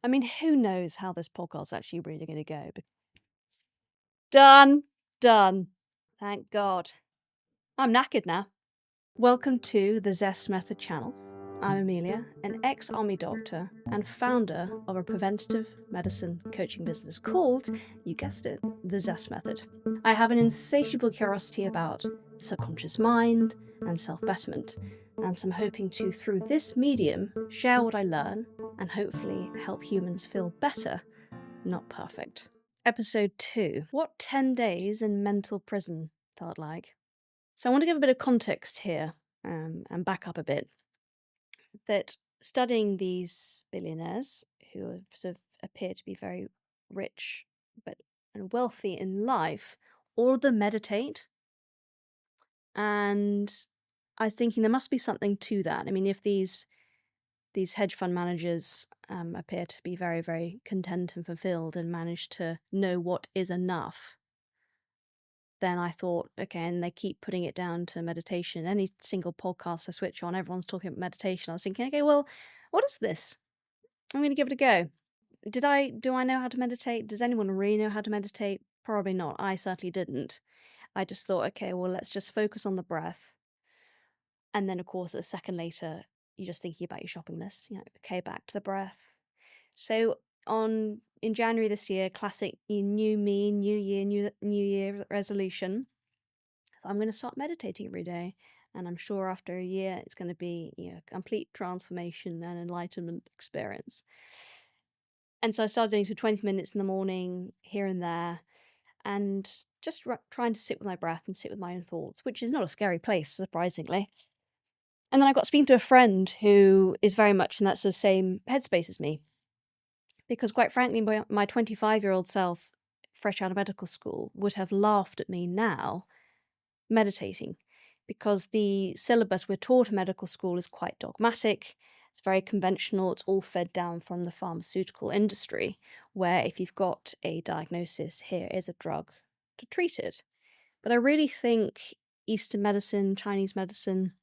I mean, who knows how this podcast's actually really going to go. Done. Thank God. I'm knackered now. Welcome to the Zest Method channel. I'm Amelia, an ex-army doctor and founder of a preventative medicine coaching business called, you guessed it, the Zest Method. I have an insatiable curiosity about the subconscious mind and self-betterment, and so I'm hoping to, through this medium, share what I learn and hopefully help humans feel better, not perfect. Episode 2. What 10 days in mental prison felt like. So I want to give a bit of context here and back up a bit. That studying these billionaires who sort of appear to be very rich and wealthy in life, all of them meditate. And I was thinking there must be something to that. I mean, if these hedge fund managers appear to be very, very content and fulfilled and manage to know what is enough, then I thought, okay, and they keep putting it down to meditation. Any single podcast I switch on, everyone's talking about meditation. I was thinking, okay, well, what is this? I'm going to give it a go. Do I know how to meditate? Does anyone really know how to meditate? Probably not. I certainly didn't. I just thought, okay, well, let's just focus on the breath. And then, of course, a second later, you're just thinking about your shopping list. Okay, back to the breath. So in January this year, classic new me, new year resolution. I'm going to start meditating every day, and I'm sure after a year it's going to be a complete transformation and enlightenment experience. And so I started doing 20 minutes in the morning, here and there, and just trying to sit with my breath and sit with my own thoughts, which is not a scary place, surprisingly. And then I got speaking to a friend who is very much in that sort of same headspace as me. Because quite frankly, my 25-year-old self, fresh out of medical school, would have laughed at me now meditating, because the syllabus we're taught in medical school is quite dogmatic. It's very conventional. It's all fed down from the pharmaceutical industry, where if you've got a diagnosis, here is a drug to treat it. But I really think Eastern medicine, Chinese medicine,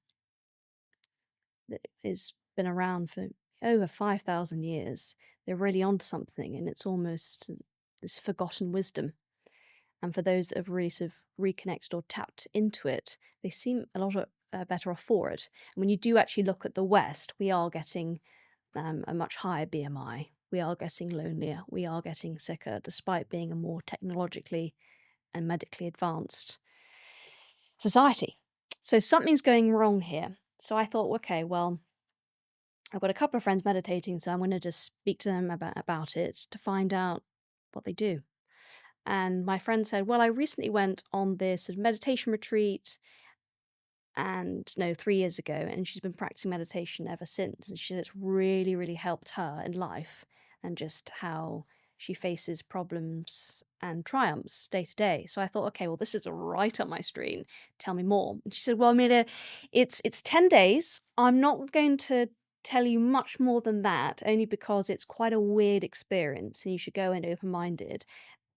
that has been around for over 5,000 years, they're really onto something, and it's almost this forgotten wisdom. And for those that have really sort of reconnected or tapped into it, they seem a lot better off for it. And when you do actually look at the West, we are getting a much higher BMI. We are getting lonelier. We are getting sicker, despite being a more technologically and medically advanced society. So something's going wrong here. So I thought, okay, well, I've got a couple of friends meditating, so I'm going to just speak to them about it to find out what they do. And my friend said, well, I recently went on this sort of meditation retreat 3 years ago, and she's been practicing meditation ever since. And she said it's really, really helped her in life, and just how she faces problems and triumphs day to day. So I thought, okay, well, this is right up my street. Tell me more. And she said, well, Amelia, it's 10 days. I'm not going to tell you much more than that, only because it's quite a weird experience, and you should go in open-minded.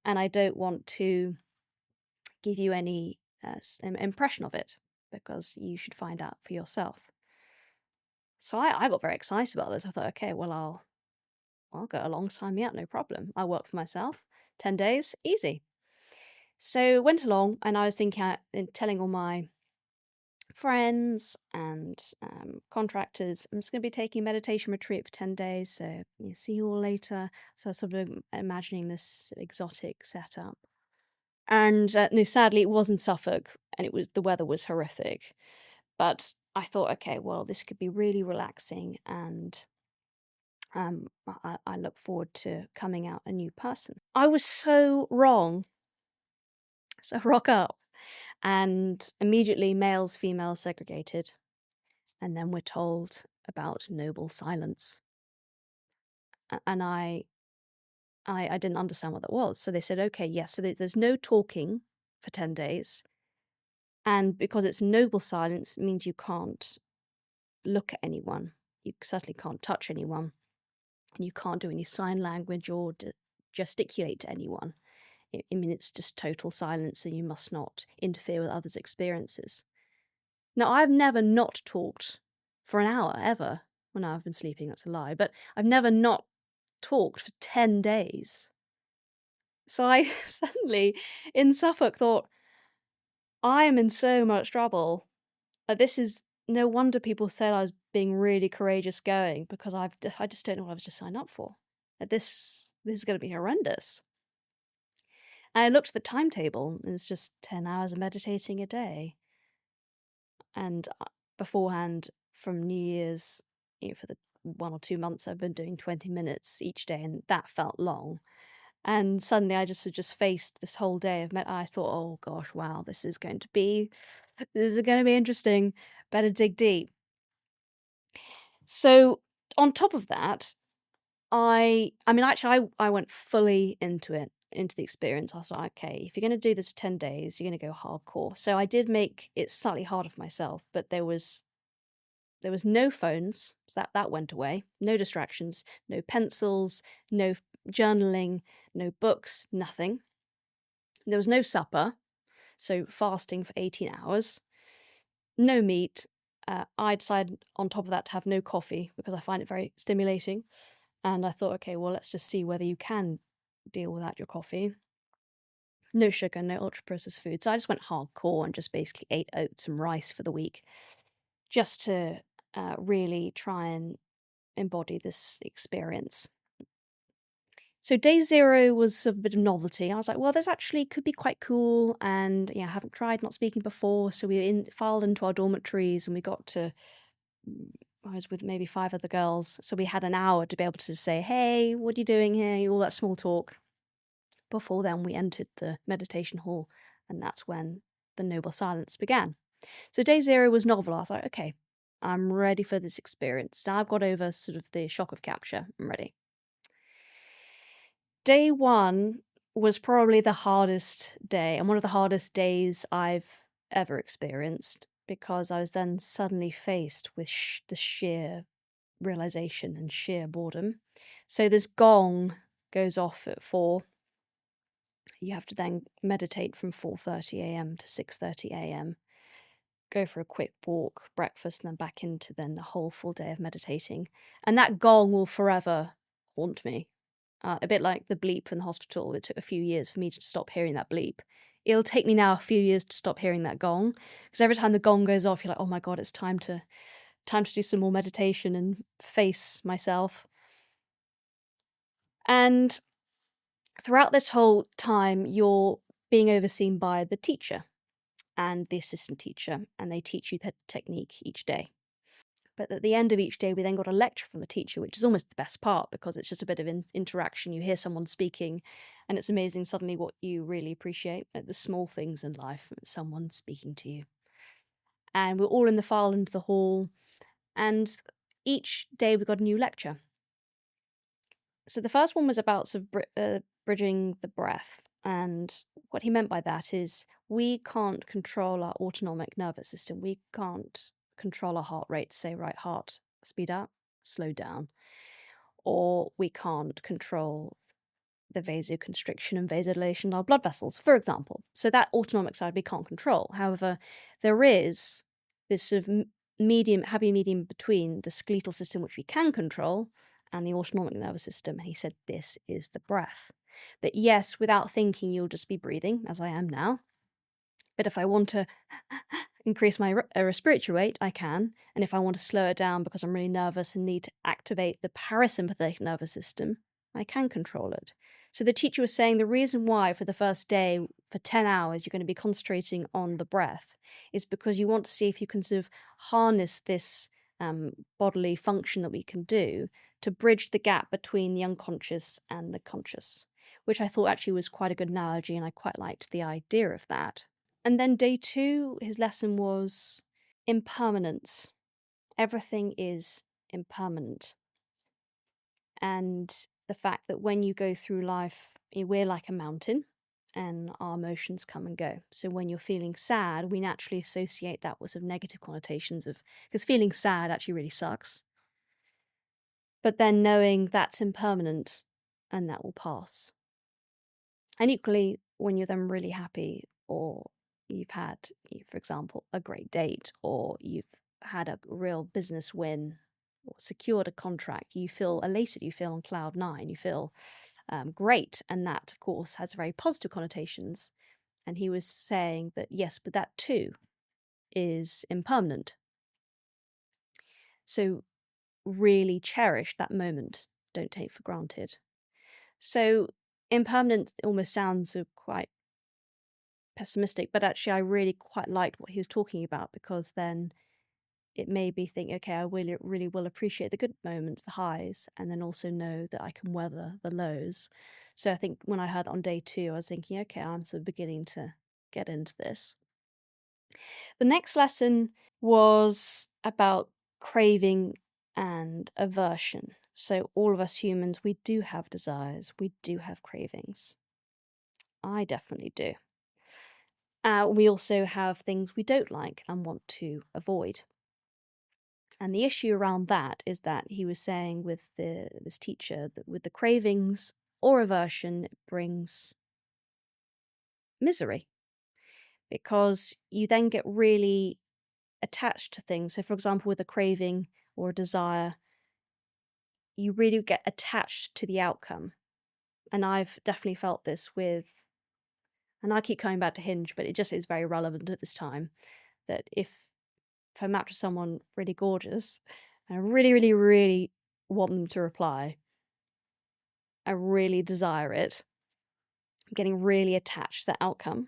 And I don't want to give you any impression of it, because you should find out for yourself. So I got very excited about this. I thought, okay, well, I'll go along, sign me up, no problem. I work for myself, 10 days, easy. So went along, and I was thinking, telling all my friends and contractors, I'm just going to be taking a meditation retreat for 10 days, so see you all later. So I was sort of imagining this exotic setup. And no, sadly, it was in Suffolk, and the weather was horrific. But I thought, okay, well, this could be really relaxing, and I look forward to coming out a new person. I was so wrong. So rock up. And immediately males, females segregated. And then we're told about noble silence. And I didn't understand what that was. So they said, okay, yes, so there's no talking for 10 days. And because it's noble silence, it means you can't look at anyone. You certainly can't touch anyone. And you can't do any sign language or gesticulate to anyone. I mean, it's just total silence, and you must not interfere with others' experiences. Now, I've never not talked for an hour, ever. Well, no, I've been sleeping, that's a lie. But I've never not talked for 10 days. So I suddenly, in Suffolk, thought, I am in so much trouble. This is no wonder people said I was being really courageous going, because I just don't know what I was just signed up for. This is going to be horrendous. And I looked at the timetable, and it's just 10 hours of meditating a day. And beforehand, from New Year's, for the 1 or 2 months, I've been doing 20 minutes each day, and that felt long. And suddenly I just faced this whole day of I thought, oh gosh, wow, this is going to be interesting. Better dig deep. So on top of that, I went fully into it, into the experience. I was like, okay, if you're going to do this for 10 days, you're going to go hardcore. So I did make it slightly harder for myself, but there was no phones, so that went away. No distractions, no pencils, no journaling, no books, nothing. There was no supper, so fasting for 18 hours. No meat. I decided on top of that to have no coffee because I find it very stimulating. And I thought, okay, well, let's just see whether you can deal without your coffee. No sugar, no ultra-processed food. So I just went hardcore and just basically ate oats and rice for the week, just to really try and embody this experience. So day 0 was a bit of novelty. I was like, well, this actually could be quite cool, and I haven't tried not speaking before. So we filed into our dormitories, and we got to. I was with maybe 5 other girls, so we had an hour to be able to say, "Hey, what are you doing here?" All that small talk. Before then, we entered the meditation hall, and that's when the noble silence began. So day 0 was novel. I thought, okay, I'm ready for this experience. Now I've got over sort of the shock of capture. I'm ready. Day 1 was probably the hardest day, and one of the hardest days I've ever experienced, because I was then suddenly faced with the sheer realization and sheer boredom. So this gong goes off at 4. You have to then meditate from 4:30 a.m. to 6:30 a.m. Go for a quick walk, breakfast, and then back into then the whole full day of meditating. And that gong will forever haunt me. A bit like the bleep in the hospital. It took a few years for me to stop hearing that bleep. It'll take me now a few years to stop hearing that gong, because every time the gong goes off, you're like, oh my God, it's time to do some more meditation and face myself. And throughout this whole time, you're being overseen by the teacher and the assistant teacher, and they teach you the technique each day. But at the end of each day, we then got a lecture from the teacher, which is almost the best part, because it's just a bit of interaction. You hear someone speaking, and it's amazing suddenly what you really appreciate, like the small things in life, someone speaking to you. And we're all in the file into the hall, and each day we got a new lecture. So the first one was about sort of bridging the breath, and what he meant by that is we can't control our autonomic nervous system. We can't control our heart rate to say, right, heart, speed up, slow down. Or we can't control the vasoconstriction and vasodilation of our blood vessels, for example. So that autonomic side we can't control. However, there is this sort of happy medium between the skeletal system, which we can control, and the autonomic nervous system. And he said, this is the breath. That yes, without thinking, you'll just be breathing, as I am now. But if I want to increase my respiratory rate, I can. And if I want to slow it down because I'm really nervous and need to activate the parasympathetic nervous system, I can control it. So the teacher was saying the reason why for the first day, for 10 hours, you're going to be concentrating on the breath is because you want to see if you can sort of harness this bodily function that we can do to bridge the gap between the unconscious and the conscious, which I thought actually was quite a good analogy, and I quite liked the idea of that. And then day 2, his lesson was impermanence. Everything is impermanent. And the fact that when you go through life, we're like a mountain and our emotions come and go. So when you're feeling sad, we naturally associate that with sort of negative connotations of, because feeling sad actually really sucks. But then knowing that's impermanent and that will pass. And equally, when you're then really happy, or you've had, for example, a great date, or you've had a real business win, or secured a contract, you feel elated, you feel on cloud nine, you feel great. And that, of course, has very positive connotations. And he was saying that, yes, but that too is impermanent. So really cherish that moment. Don't take for granted. So impermanent almost sounds quite pessimistic, but actually I really quite liked what he was talking about, because then it made me think, okay, I really, really will appreciate the good moments, the highs, and then also know that I can weather the lows. So I think when I heard on day 2, I was thinking, okay, I'm sort of beginning to get into this. The next lesson was about craving and aversion. So all of us humans, we do have desires, we do have cravings. I definitely do. We also have things we don't like and want to avoid. And the issue around that is that he was saying with this teacher that with the cravings or aversion, it brings misery, because you then get really attached to things. So, for example, with a craving or a desire, you really get attached to the outcome. And I've definitely felt this with, and I keep coming back to Hinge, but it just is very relevant at this time, that if I match with someone really gorgeous, and I really, really, really want them to reply, I really desire it, I'm getting really attached to the outcome.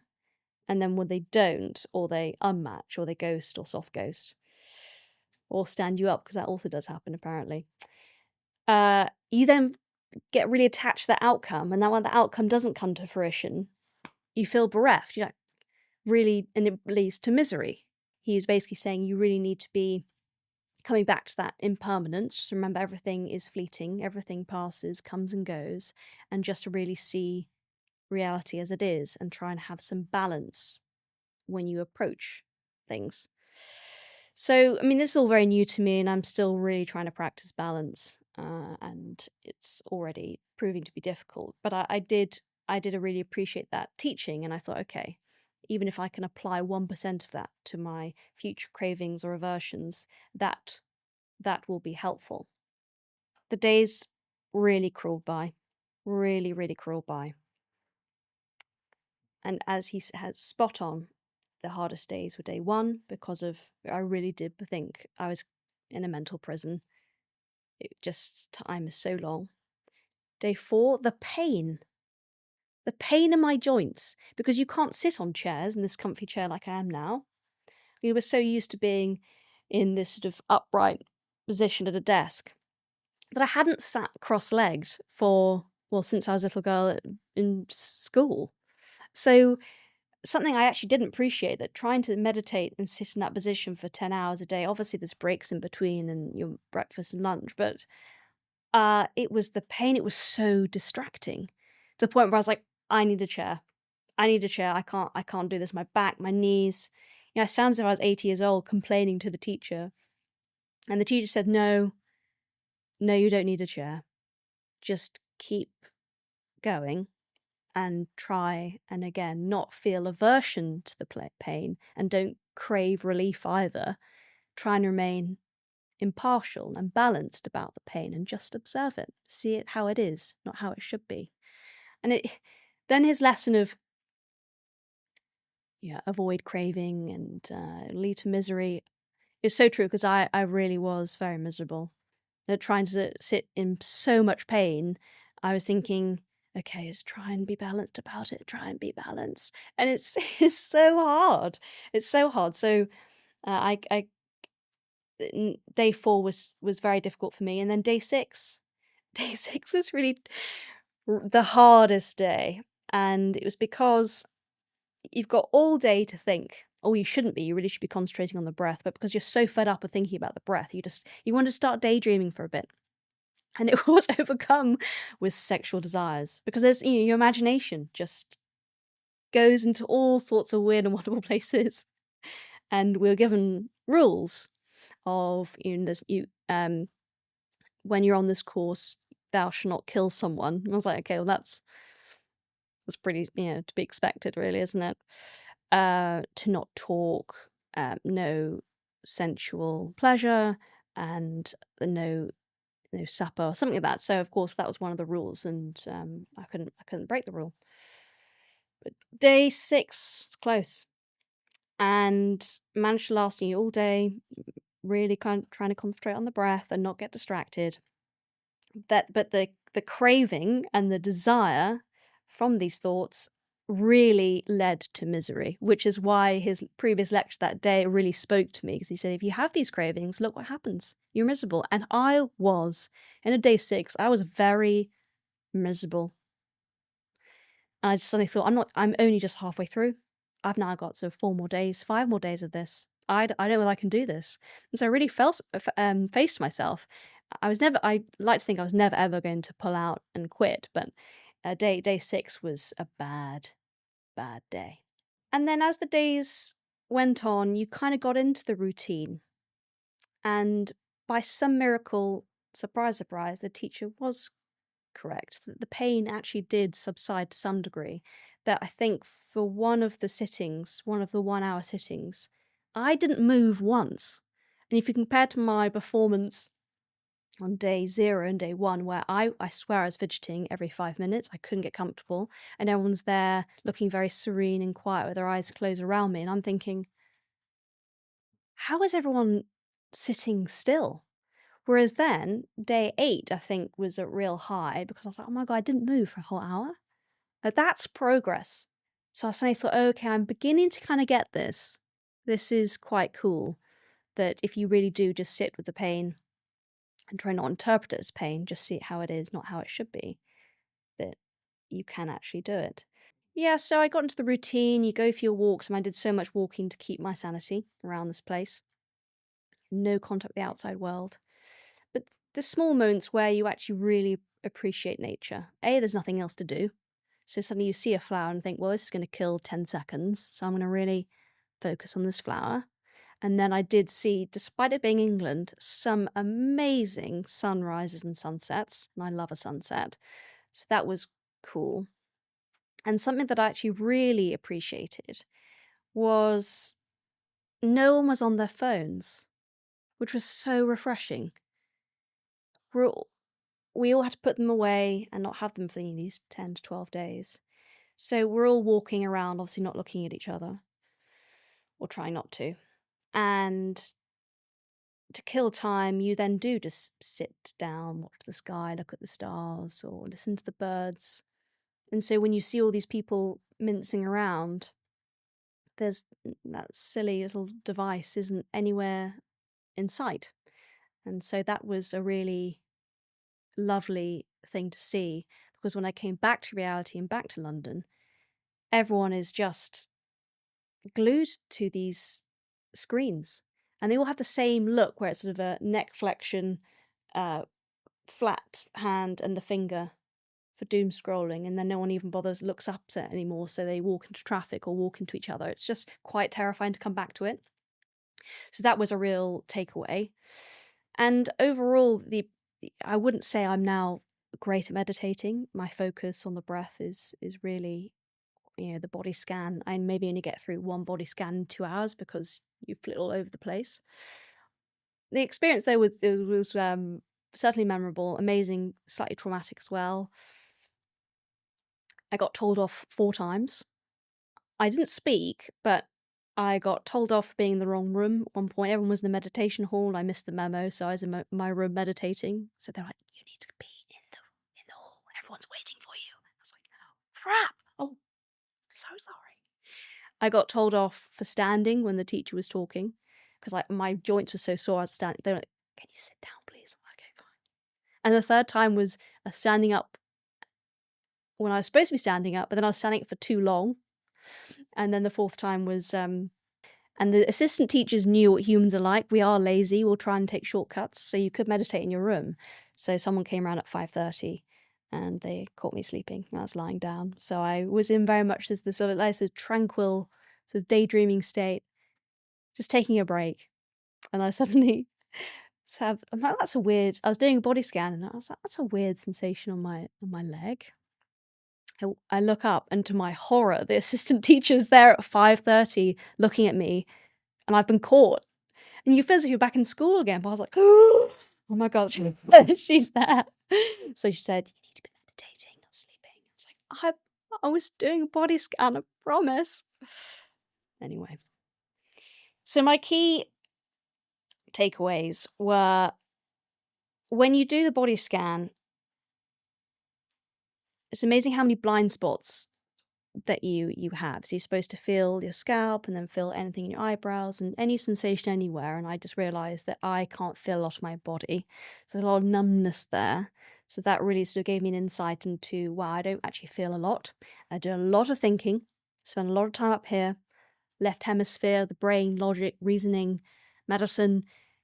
And then when they don't, or they unmatch, or they ghost or soft ghost, or stand you up, because that also does happen apparently, you then get really attached to the outcome. And then when the outcome doesn't come to fruition, you feel bereft. You're like, really, and it leads to misery. He's basically saying you really need to be coming back to that impermanence. Just remember, everything is fleeting, everything passes, comes and goes, and just to really see reality as it is and try and have some balance when you approach things. So, I mean, this is all very new to me, and I'm still really trying to practice balance, and it's already proving to be difficult. But I did really appreciate that teaching, and I thought, okay, even if I can apply 1% of that to my future cravings or aversions, that will be helpful. The days really crawled by, really, really crawled by. And as he had spot on, the hardest days were day 1, because of, I really did think I was in a mental prison. Time is so long. Day 4, the pain in my joints, because you can't sit on chairs in this comfy chair like I am now. We were so used to being in this sort of upright position at a desk that I hadn't sat cross-legged since I was a little girl in school. So something I actually didn't appreciate, that trying to meditate and sit in that position for 10 hours a day, obviously there's breaks in between and your breakfast and lunch, but it was the pain. It was so distracting, to the point where I was like, I need a chair. I can't do this. My back, my knees. I sound as if I was 80 years old complaining to the teacher. And the teacher said, no, you don't need a chair. Just keep going and try, and again, not feel aversion to the pain, and don't crave relief either. Try and remain impartial and balanced about the pain, and just observe it. See it how it is, not how it should be. And then his lesson of avoid craving and lead to misery is so true, because I really was very miserable. Trying to sit in so much pain, I was thinking, okay, just try and be balanced about it. Try and be balanced, and it's so hard. It's so hard. So, day 4 was very difficult for me, and then day 6 was really the hardest day, and it was because you've got all day to think. Oh, you shouldn't be. You really should be concentrating on the breath, but because you're so fed up of thinking about the breath, you want to start daydreaming for a bit. And it was overcome with sexual desires, because there's your imagination just goes into all sorts of weird and wonderful places. And we were given rules of when you're on this course, thou shalt not kill someone. And I was like, okay, well that's pretty to be expected, really, isn't it? To not talk, no sensual pleasure, and no supper or something like that. So of course that was one of the rules, and I couldn't break the rule. But day 6 was close, and managed to last me all day, really trying to concentrate on the breath and not get distracted. But the craving and the desire from these thoughts really led to misery, which is why his previous lecture that day really spoke to me, because he said, if you have these cravings, look what happens. You're miserable. And I was. In a day 6, I was very miserable. And I just suddenly thought, I'm only just halfway through. I've now got 4 more days, 5 more days of this. I don't know whether I can do this. And so I really faced myself. I like to think I was never ever going to pull out and quit, but day 6 was a bad day. And then as the days went on, you kind of got into the routine. And by some miracle, surprise, surprise, the teacher was correct. The pain actually did subside to some degree. That I think for one of the 1-hour sittings, I didn't move once. And if you compare to my performance on day 0 and day 1, where I swear I was fidgeting every 5 minutes, I couldn't get comfortable, and everyone's there looking very serene and quiet with their eyes closed around me, and I'm thinking, how is everyone sitting still? Whereas then, day 8, I think, was a real high, because I was like, oh my God, I didn't move for a whole hour. Now, that's progress. So I suddenly thought, okay, I'm beginning to kind of get this. This is quite cool, that if you really do just sit with the pain and try not to interpret it as pain, just see it how it is, not how it should be, that you can actually do it. Yeah, so I got into the routine. You go for your walks, and I did so much walking to keep my sanity around this place. No contact with the outside world. But the small moments where you actually really appreciate nature. There's nothing else to do. So suddenly you see a flower and think, well, this is going to kill 10 seconds. So I'm going to really focus on this flower. And then I did see, despite it being England, some amazing sunrises and sunsets. And I love a sunset. So that was cool. And something that I actually really appreciated was no one was on their phones, which was so refreshing. We all had to put them away and not have them for these 10 to 12 days. So we're all walking around, obviously not looking at each other, or trying not to. And to kill time, you then do just sit down, watch the sky, look at the stars, or listen to the birds. And so when you see all these people mincing around, there's that silly little device isn't anywhere in sight. And so that was a really lovely thing to see, because when I came back to reality and back to London, everyone is just glued to these screens, and they all have the same look, where it's sort of a neck flexion, flat hand and the finger for doom scrolling, and then no one even looks up anymore, so they walk into traffic or walk into each other. It's just quite terrifying to come back to it. So that was a real takeaway. And overall, I wouldn't say I'm now great at meditating. My focus on the breath is really, the body scan. I maybe only get through one body scan in 2 hours because you flit all over the place. The experience though was certainly memorable, amazing, slightly traumatic as well. I got told off 4 times. I didn't speak, but I got told off for being in the wrong room. At one point, everyone was in the meditation hall. I missed the memo, so I was in my room meditating. So they're like, "You need to be in the hall. Everyone's waiting for you." I was like, "Oh crap! Oh, so sorry." I got told off for standing when the teacher was talking, because my joints were so sore. I was standing. They were like, "Can you sit down, please?" I'm like, "Okay, fine." And the third time was standing up when I was supposed to be standing up, but then I was standing up for too long. And then the fourth time was, and the assistant teachers knew what humans are like. We are lazy. We'll try and take shortcuts. So you could meditate in your room. So someone came around at 5:30 and they caught me sleeping. I was lying down. So I was in very much this sort of nice, tranquil, sort of daydreaming state, just taking a break. And I suddenly I'm like, that's a weird, I was doing a body scan and I was like, that's a weird sensation on my leg. I look up, and to my horror, the assistant teacher's there at 5:30 looking at me, and I've been caught. And you physically back in school again. But I was like, oh my God, she's there. So she said, you need to be meditating, not sleeping. I was like, I was doing a body scan, I promise. Anyway. So my key takeaways were, when you do the body scan, it's amazing how many blind spots that you have. So you're supposed to feel your scalp and then feel anything in your eyebrows and any sensation anywhere. And I just realised that I can't feel a lot of my body. So there's a lot of numbness there. So that really sort of gave me an insight into, wow, I don't actually feel a lot. I do a lot of thinking, spend a lot of time up here, left hemisphere, the brain, logic, reasoning, medicine.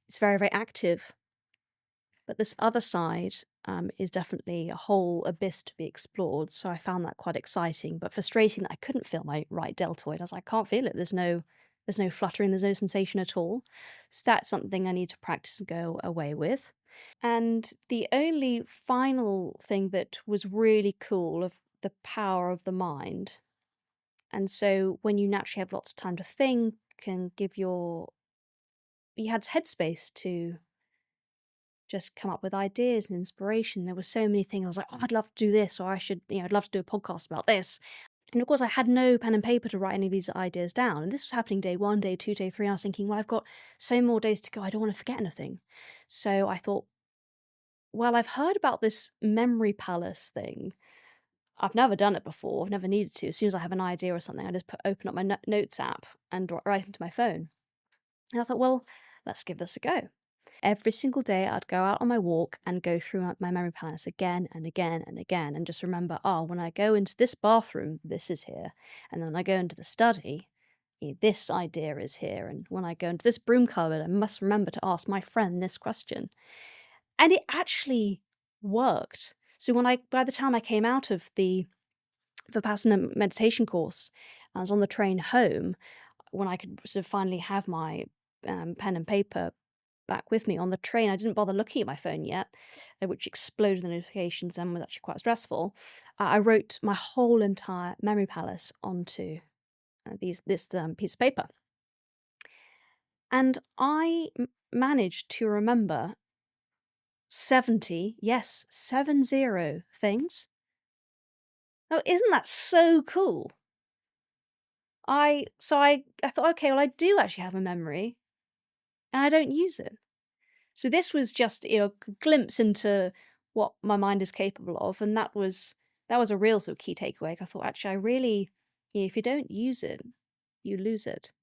It's very, very active. But this other side is definitely a whole abyss to be explored. So I found that quite exciting, but frustrating that I couldn't feel my right deltoid. I was like, I can't feel it. There's no fluttering. There's no sensation at all. So that's something I need to practice and go away with. And the only final thing that was really cool of the power of the mind. And so when you naturally have lots of time to think and you had headspace to just come up with ideas and inspiration. There were so many things. I was like, oh, I'd love to do this, or I'd love to do a podcast about this. And of course, I had no pen and paper to write any of these ideas down. And this was happening day 1, day 2, day 3. And I was thinking, well, I've got so many more days to go. I don't want to forget anything. So I thought, well, I've heard about this memory palace thing. I've never done it before. I've never needed to. As soon as I have an idea or something, I just open up my notes app and write into my phone. And I thought, well, let's give this a go. Every single day I'd go out on my walk and go through my memory palace again and again and again and just remember, when I go into this bathroom, this is here. And then when I go into the study, this idea is here. And when I go into this broom cupboard, I must remember to ask my friend this question. And it actually worked. So by the time I came out of the Vipassana meditation course, I was on the train home, when I could sort of finally have my pen and paper back with me on the train. I didn't bother looking at my phone yet, which exploded the notifications and was actually quite stressful. I wrote my whole entire memory palace onto this piece of paper. And I managed to remember 70 things. Oh, isn't that so cool? I thought, okay, well, I do actually have a memory, and I don't use it. So this was just a glimpse into what my mind is capable of, and that was a real sort of key takeaway. I thought, actually, I really, if you don't use it, you lose it.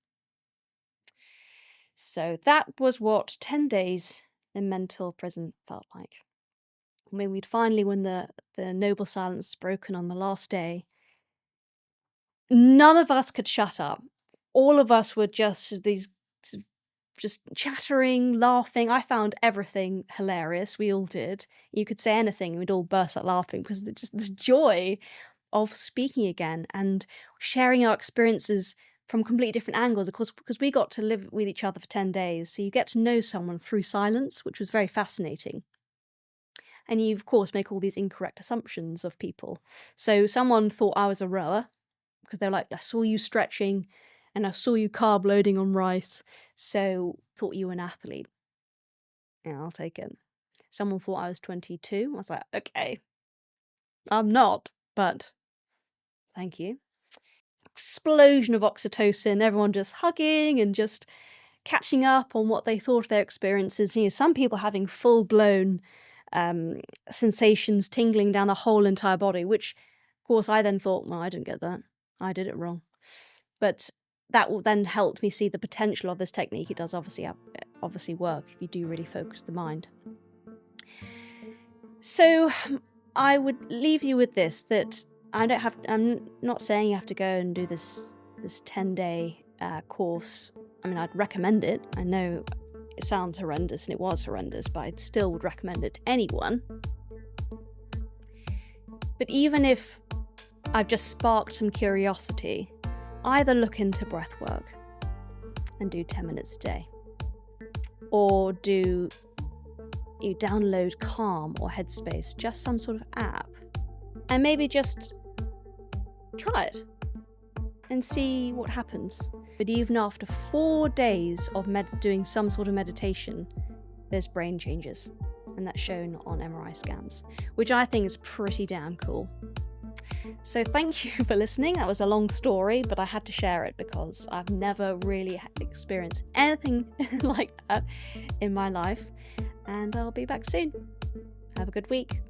So that was what 10 days in mental prison felt like. I mean, we'd finally, when the noble silence was broken on the last day, none of us could shut up. All of us were just chattering, laughing. I found everything hilarious. We all did. You could say anything and we'd all burst out laughing because just the joy of speaking again and sharing our experiences from completely different angles, of course, because we got to live with each other for 10 days. So you get to know someone through silence, which was very fascinating. And you, of course, make all these incorrect assumptions of people. So someone thought I was a rower because they're like, I saw you stretching and I saw you carb loading on rice, so thought you were an athlete. Yeah, I'll take it. Someone thought I was 22. I was like, okay, I'm not, but thank you. Explosion of oxytocin, everyone just hugging and just catching up on what they thought of their experiences. Some people having full-blown sensations tingling down the whole entire body, which, of course, I then thought, well, I didn't get that. I did it wrong. But that will then help me see the potential of this technique. It does obviously work if you do really focus the mind. So I would leave you with this, that I'm not saying you have to go and do this 10-day course. I mean, I'd recommend it. I know it sounds horrendous, and it was horrendous, but I still would recommend it to anyone. But even if I've just sparked some curiosity, either look into breathwork and do 10 minutes a day, or you download Calm or Headspace, just some sort of app, and maybe just try it and see what happens. But even after 4 days of doing some sort of meditation, there's brain changes. And that's shown on MRI scans, which I think is pretty damn cool. So thank you for listening. That was a long story, but I had to share it because I've never really experienced anything like that in my life. And I'll be back soon. Have a good week.